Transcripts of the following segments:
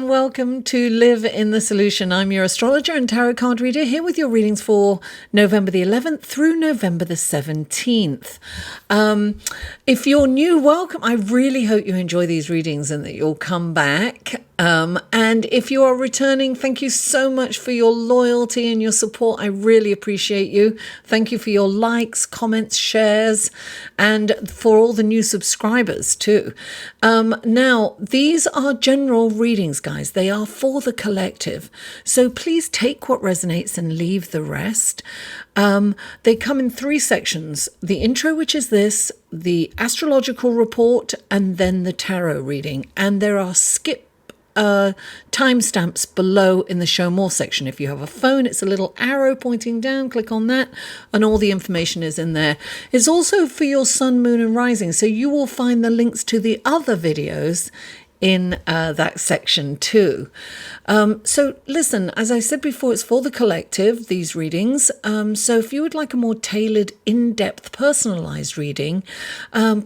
and welcome to Live in the Solution. I'm your astrologer and tarot card reader, here with your readings for November the 11th through November the 17th. If you're new, welcome. I really hope you enjoy these readings and that you'll come back. And if you are returning, thank you so much for your loyalty and your support. I really appreciate you. Thank you for your likes, comments, shares, and for all the new subscribers too. Now, these are general readings, guys. They are for the collective. So please take what resonates and leave the rest. They come in 3 sections. The intro, which is this, the astrological report, and then the tarot reading. And there are timestamps below in the show more section. If you have a phone, it's a little arrow pointing down, click on that and all the information is in there. It's also for your sun, moon and rising, so you will find the links to the other videos in that section too. So listen, as I said before, it's for the collective, these readings. So if you would like a more tailored, in-depth, personalized reading,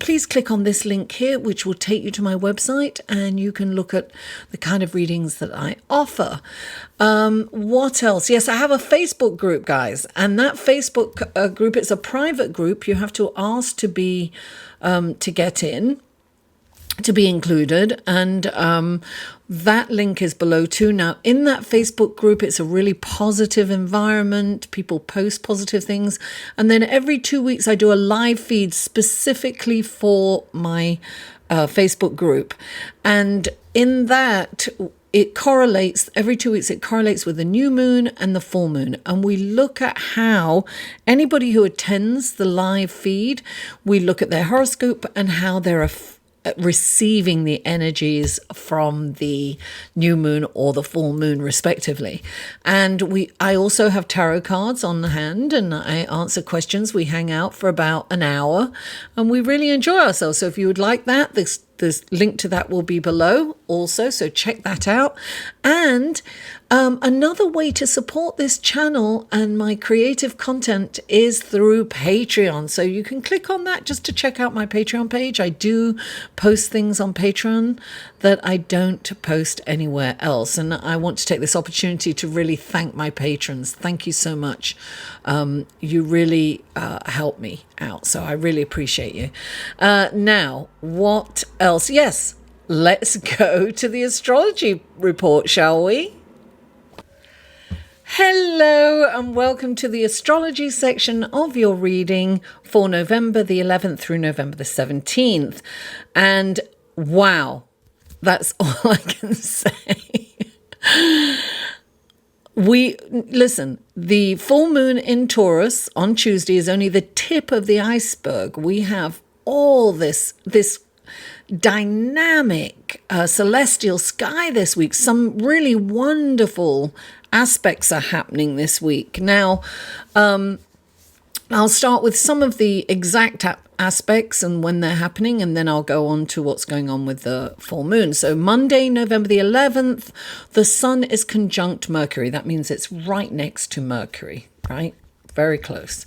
please click on this link here, which will take you to my website and you can look at the kind of readings that I offer. What else? Yes, I have a Facebook group, guys, and that Facebook group, it's a private group. You have to ask to be to get in, to be included, and that link is below too. Now, in that Facebook group, it's a really positive environment. People post positive things, and then every 2 weeks I do a live feed specifically for my Facebook group, and in that it correlates every 2 weeks. It correlates with the new moon and the full moon, and we look at how anybody who attends the live feed, we look at their horoscope and how they're receiving the energies from the new moon or the full moon respectively. And I also have tarot cards on hand and I answer questions. We hang out for about an hour and we really enjoy ourselves. So if you would like that, this link to that will be below also, so check that out. And another way to support this channel and my creative content is through Patreon. So you can click on that just to check out my Patreon page. I do post things on Patreon that I don't post anywhere else. And I want to take this opportunity to really thank my patrons. Thank you so much. You really help me out. So I really appreciate you. Now, what else? Yes, let's go to the astrology report, shall we? Hello and welcome to the astrology section of your reading for November the 11th through November the 17th. And wow, that's all I can say. Listen, the full moon in Taurus on Tuesday is only the tip of the iceberg. We have all this dynamic celestial sky this week. Some really wonderful aspects are happening this week. Now, I'll start with some of the exact aspects and when they're happening, and then I'll go on to what's going on with the full moon. So Monday, November the 11th, the sun is conjunct Mercury. That means it's right next to Mercury, right? Very close.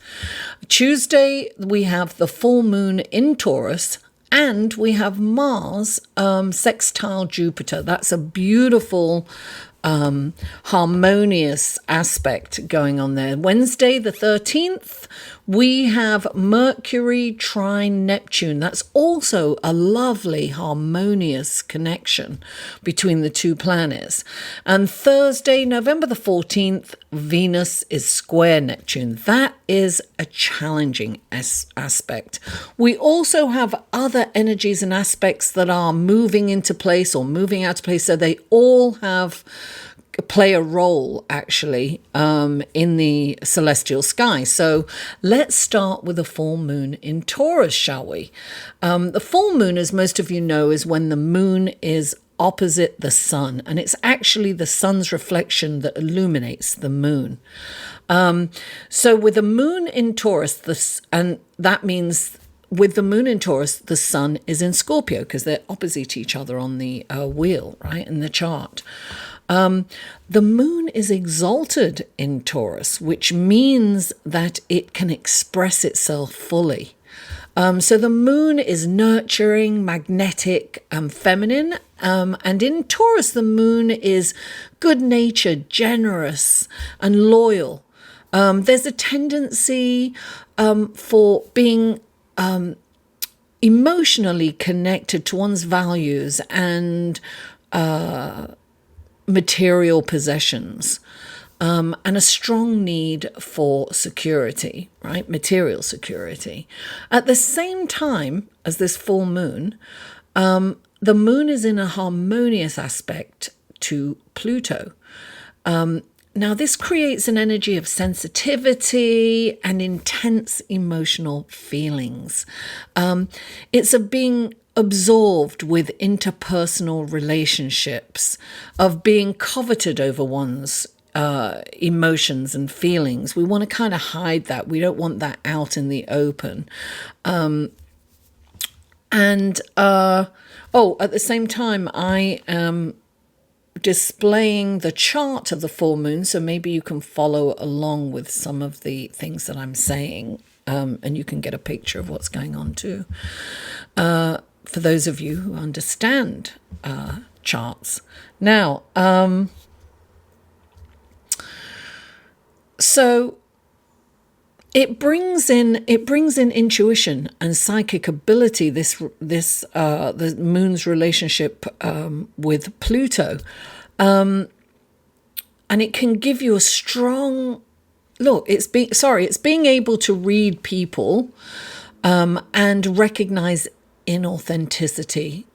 Tuesday, we have the full moon in Taurus, and we have Mars sextile Jupiter. That's a beautiful harmonious aspect going on there. Wednesday the 13th, we have Mercury trine Neptune. That's also a lovely harmonious connection between the two planets. And Thursday, November the 14th, Venus is square Neptune. That is a challenging aspect. We also have other energies and aspects that are moving into place or moving out of place. So they all play a role actually in the celestial sky. So let's start with the full moon in Taurus, shall we? The full moon, as most of you know, is when the moon is opposite the sun, and it's actually the sun's reflection that illuminates the moon. So with the moon in Taurus, and that means with the moon in Taurus, the sun is in Scorpio because they're opposite each other on the wheel, right, in the chart. The moon is exalted in Taurus, which means that it can express itself fully. So the moon is nurturing, magnetic, feminine. And in Taurus, the moon is good-natured, generous, and loyal. There's a tendency for being emotionally connected to one's values and material possessions, and a strong need for security, right? Material security. At the same time as this full moon, the moon is in a harmonious aspect to Pluto. Now, this creates an energy of sensitivity and intense emotional feelings. It's a being absorbed with interpersonal relationships, of being coveted over one's emotions and feelings. We want to kind of hide that. We don't want that out in the open. At the same time, I am displaying the chart of the full moon, so maybe you can follow along with some of the things that I'm saying, and you can get a picture of what's going on too. For those of you who understand charts. Now, so it brings in intuition and psychic ability. The moon's relationship with Pluto, and it can give you a strong look. It's being able to read people and recognize inauthenticity.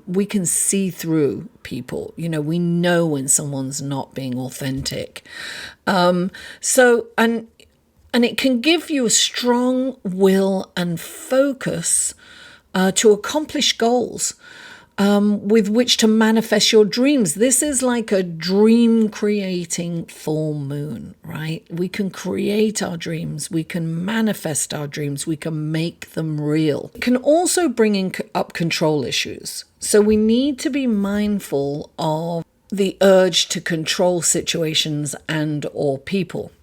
We can see through people. We know when someone's not being authentic. And it can give you a strong will and focus to accomplish goals with which to manifest your dreams. This is like a dream creating full moon, right? We can create our dreams. We can manifest our dreams. We can make them real. It can also bring up control issues. So we need to be mindful of the urge to control situations and or people.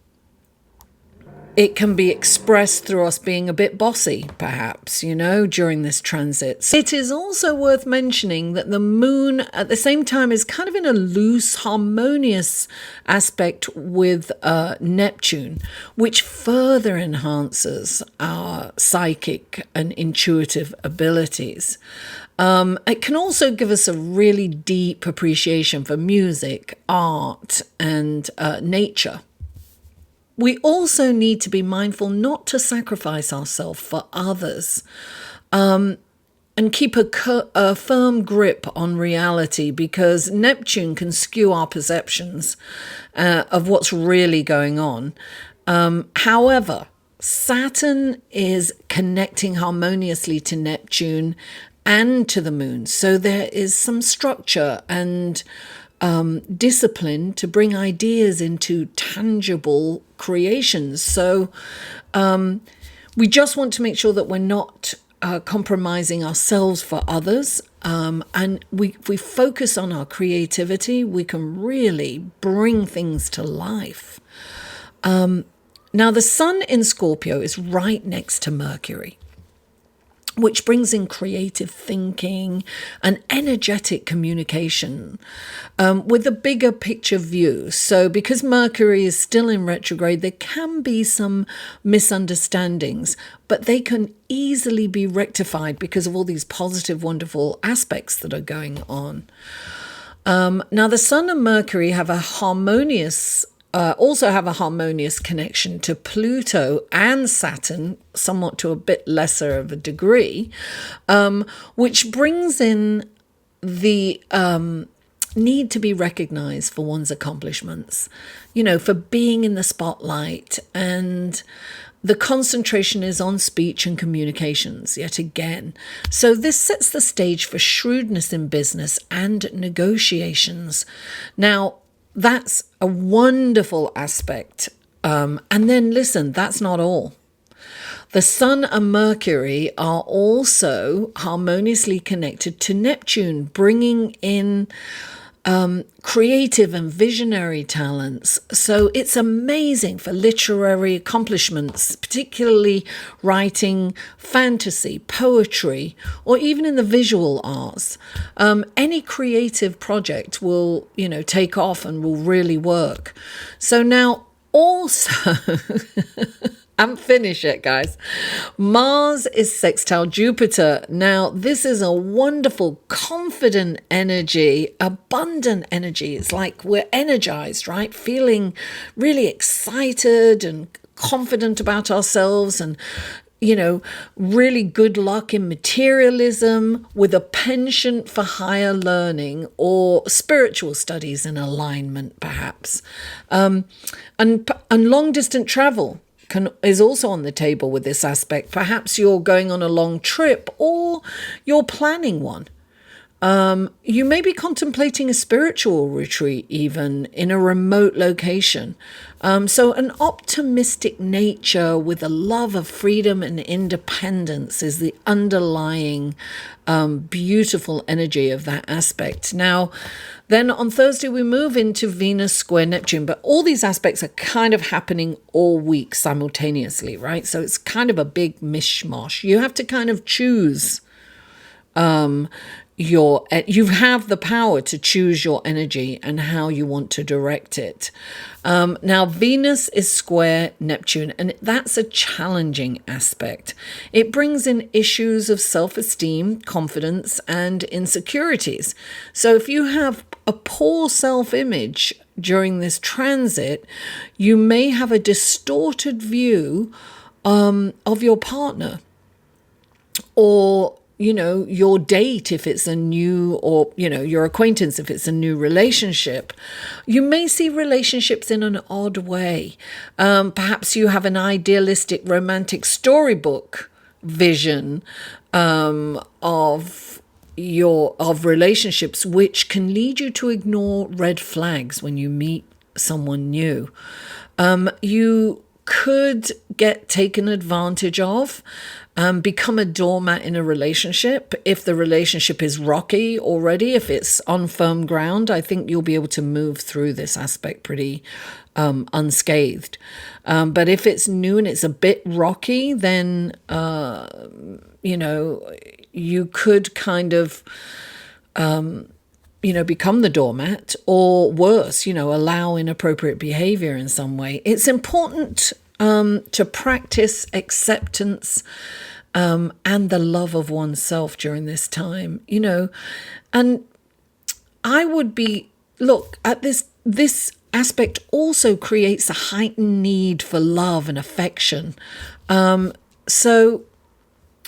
It can be expressed through us being a bit bossy, perhaps, during this transit. It is also worth mentioning that the moon at the same time is kind of in a loose, harmonious aspect with Neptune, which further enhances our psychic and intuitive abilities. It can also give us a really deep appreciation for music, art, and nature. We also need to be mindful not to sacrifice ourselves for others, and keep a firm grip on reality, because Neptune can skew our perceptions of what's really going on. However, Saturn is connecting harmoniously to Neptune and to the moon, so there is some structure and discipline to bring ideas into tangible creations. So we just want to make sure that we're not compromising ourselves for others. And if we focus on our creativity, we can really bring things to life. Now, the sun in Scorpio is right next to Mercury, which brings in creative thinking and energetic communication with a bigger picture view. So because Mercury is still in retrograde, there can be some misunderstandings, but they can easily be rectified because of all these positive, wonderful aspects that are going on. Now, the Sun and Mercury have also have a harmonious connection to Pluto and Saturn, somewhat to a bit lesser of a degree, which brings in the need to be recognized for one's accomplishments, for being in the spotlight. And the concentration is on speech and communications, yet again. So this sets the stage for shrewdness in business and negotiations. Now, that's a wonderful aspect. And then listen, that's not all. The Sun and Mercury are also harmoniously connected to Neptune, bringing in creative and visionary talents. So it's amazing for literary accomplishments, particularly writing, fantasy, poetry, or even in the visual arts. Any creative project will, take off and will really work. So now also, I'm finished yet, guys. Mars is sextile Jupiter. Now, this is a wonderful, confident energy, abundant energy. It's like we're energized, right? Feeling really excited and confident about ourselves and, really good luck in materialism with a penchant for higher learning or spiritual studies in alignment, perhaps. And long distance travel is also on the table with this aspect. Perhaps you're going on a long trip or you're planning one. You may be contemplating a spiritual retreat even in a remote location. So an optimistic nature with a love of freedom and independence is the underlying beautiful energy of that aspect. Now, then on Thursday, we move into Venus square Neptune, but all these aspects are kind of happening all week simultaneously, right? So it's kind of a big mishmash. You have to kind of choose you have the power to choose your energy and how you want to direct it. Now, Venus is square Neptune, and that's a challenging aspect. It brings in issues of self-esteem, confidence, and insecurities. So if you have a poor self-image during this transit, you may have a distorted view of your partner or your date if it's a new, or your acquaintance if it's a new relationship. You may see relationships in an odd way. Perhaps you have an idealistic romantic storybook vision of relationships, which can lead you to ignore red flags when you meet someone new. You could get taken advantage of, become a doormat in a relationship. If the relationship is rocky already, if it's on firm ground, I think you'll be able to move through this aspect pretty unscathed. But if it's new and it's a bit rocky, then, you could kind of, become the doormat, or worse, allow inappropriate behavior in some way. It's important to practice acceptance and the love of oneself during this time, and I would look at this aspect also creates a heightened need for love and affection. So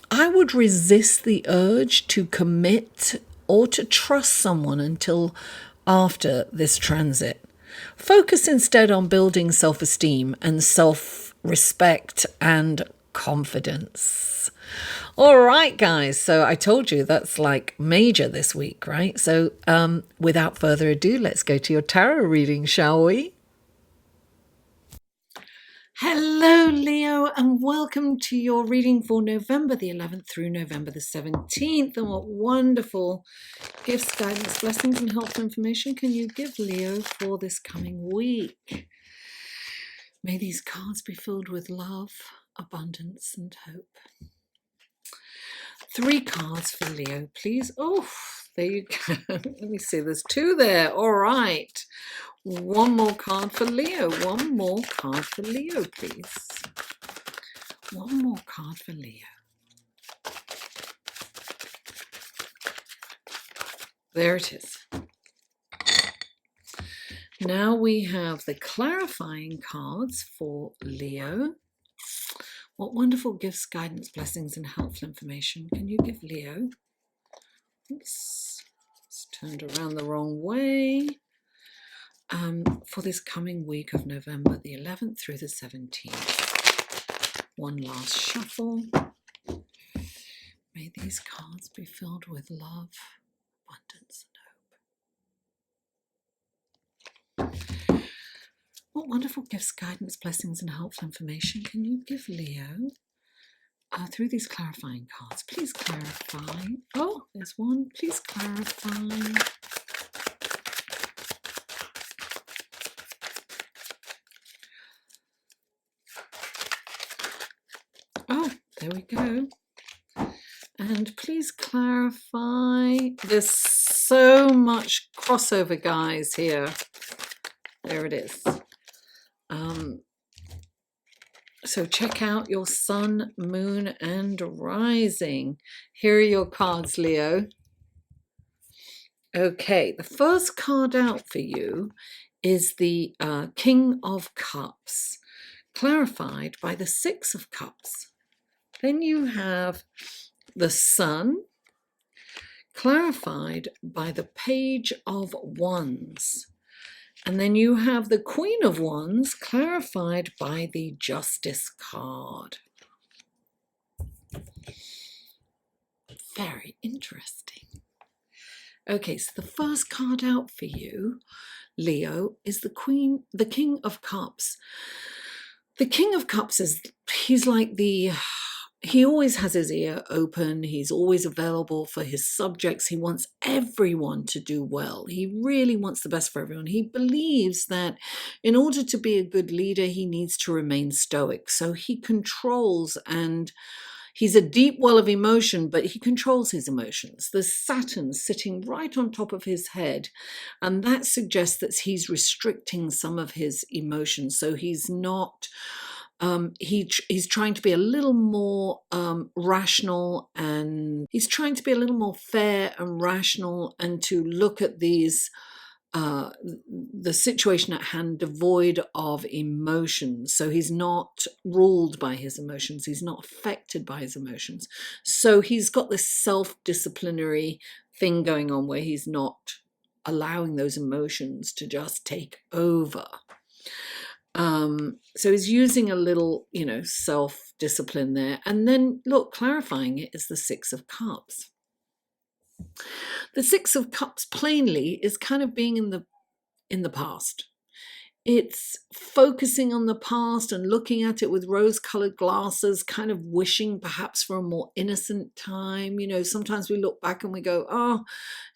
I would resist the urge to commit or to trust someone until after this transit. Focus instead on building self-esteem and self-respect and confidence. All right, guys. So I told you that's like major this week, right? So without further ado, let's go to your tarot reading, shall we? Hello, Leo, and welcome to your reading for November the 11th through November the 17th. And what wonderful gifts, guidance, blessings, and helpful information can you give, Leo, for this coming week? May these cards be filled with love, abundance, and hope. 3 cards for Leo, please. Oh, there you go. Let me see, there's 2 there. All right. 1 more card for Leo. 1 more card for Leo, please. 1 more card for Leo. There it is. Now we have the clarifying cards for Leo. What wonderful gifts, guidance, blessings, and helpful information can you give Leo? Oops, it's turned around the wrong way. For this coming week of November the 11th through the 17th. 1 last shuffle. May these cards be filled with love, abundance, and hope. What wonderful gifts, guidance, blessings, and helpful information can you give Leo through these clarifying cards? Please clarify. Oh, there's one. Please clarify. There we go. And please clarify. There's so much crossover, guys, here. There it is. So check out your sun, moon, and rising. Here are your cards, Leo. Okay, the first card out for you is the King of Cups, clarified by the Six of Cups. Then you have the Sun, clarified by the Page of Wands. And then you have the Queen of Wands, clarified by the Justice card. Very interesting. Okay, so the first card out for you, Leo, is the King of Cups. The King of Cups he's like he always has his ear open. He's always available for his subjects. He wants everyone to do well. He really wants the best for everyone. He believes that in order to be a good leader, he needs to remain stoic. So he controls, and he's a deep well of emotion, but he controls his emotions. There's Saturn sitting right on top of his head, and that suggests that he's restricting some of his emotions. So he's not... he's trying to be a little more rational, and he's trying to be a little more fair and rational, and to look at these the situation at hand devoid of emotions. So he's not ruled by his emotions. He's not affected by his emotions. So he's got this self-disciplinary thing going on where he's not allowing those emotions to just take over. So he's using a little, self-discipline there. And then, look, clarifying it is the Six of Cups. The Six of Cups, plainly, is kind of being in the past. It's focusing on the past and looking at it with rose-colored glasses, kind of wishing perhaps for a more innocent time. Sometimes we look back and we go, oh,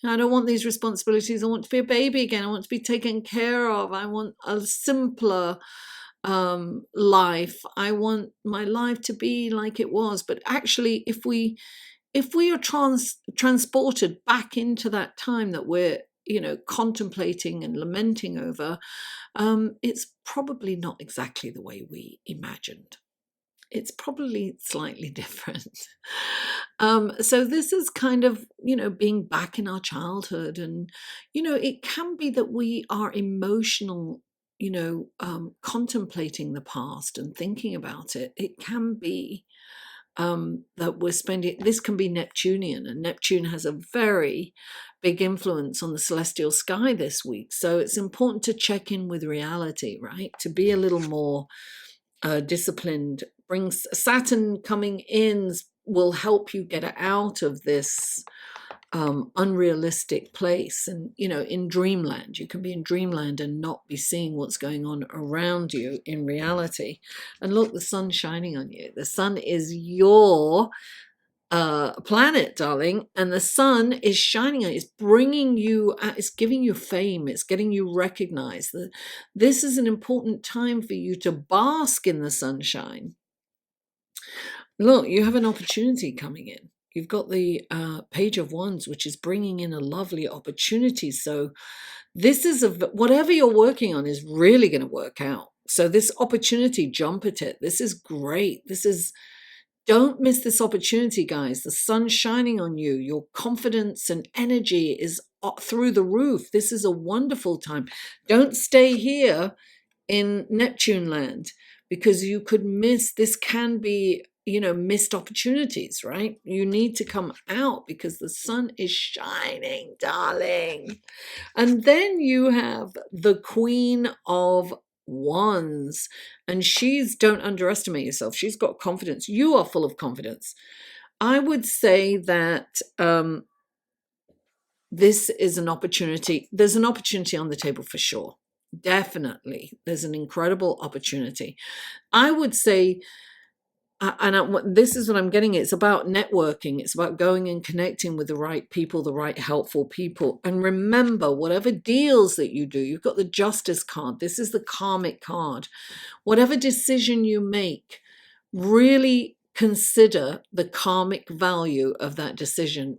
I don't want these responsibilities. I want to be a baby again. I want to be taken care of. I want a simpler life. I want my life to be like it was. But actually, if we are transported back into that time that we're contemplating and lamenting over, it's probably not exactly the way we imagined. It's probably slightly different. So this is kind of, being back in our childhood. And, it can be that we are emotional, contemplating the past and thinking about it. It can be that we're spending, this can be Neptunian, and Neptune has a very big influence on the celestial sky this week. So it's important to check in with reality, right? To be a little more disciplined. Brings Saturn coming in will help you get out of this unrealistic place. And in dreamland, you can be in dreamland and not be seeing what's going on around you in reality. And look, the sun's shining on you. The sun is your planet, darling, and the sun is shining on you. It's bringing you, it's giving you fame, it's getting you recognized. This is an important time for you to bask in the sunshine. Look, you have an opportunity coming in. You've got the Page of Wands, which is bringing in a lovely opportunity. So this is whatever you're working on is really going to work out. So this opportunity, jump at it. This is great. Don't miss this opportunity, guys. The sun's shining on you. Your confidence and energy is through the roof. This is a wonderful time. Don't stay here in Neptune land, because you could miss, this can be, missed opportunities, right? You need to come out because the sun is shining, darling. And then you have the Queen of Wands, and don't underestimate yourself. She's got confidence. You are full of confidence. I would say that this is an opportunity. There's an opportunity on the table for sure. Definitely. There's an incredible opportunity. I would say, this is what I'm getting. It's about networking. It's about going and connecting with the right people, the right helpful people. And remember, whatever deals that you do, you've got the Justice card. This is the karmic card. Whatever decision you make, really consider the karmic value of that decision.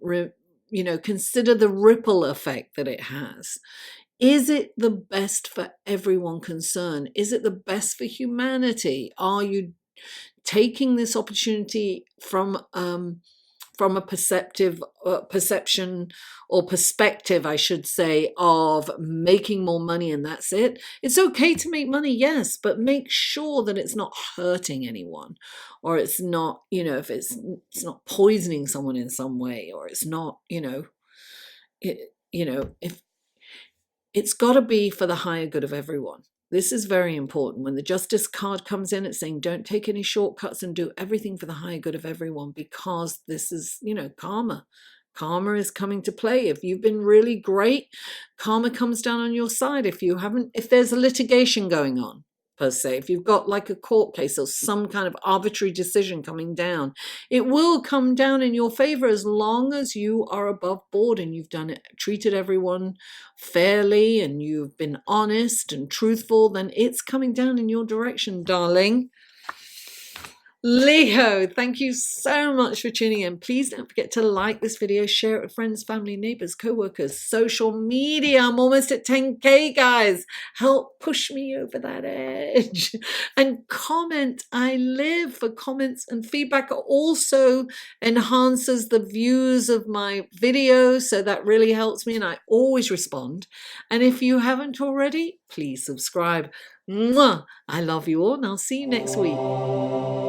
Consider the ripple effect that it has. Is it the best for everyone concerned? Is it the best for humanity? Are you taking this opportunity from a perception or perspective, I should say, of making more money and that's it? It's okay to make money, yes, but make sure that it's not hurting anyone, or it's not, if it's not poisoning someone in some way, or it's not, if it's got to be for the higher good of everyone. This is very important. When the Justice card comes in, it's saying don't take any shortcuts and do everything for the higher good of everyone, because this is, karma. Karma is coming to play. If you've been really great, karma comes down on your side. If there's a litigation going on, per se, if you've got like a court case or some kind of arbitrary decision coming down, it will come down in your favor as long as you are above board and you've done it, treated everyone fairly, and you've been honest and truthful. Then it's coming down in your direction, darling. Leo, thank you so much for tuning in. Please don't forget to like this video, share it with friends, family, neighbors, co-workers, social media. I'm almost at 10K, guys. Help push me over that edge. And comment. I live for comments and feedback. Also enhances the views of my videos, so that really helps me, and I always respond. And if you haven't already, please subscribe. Mwah! I love you all, and I'll see you next week.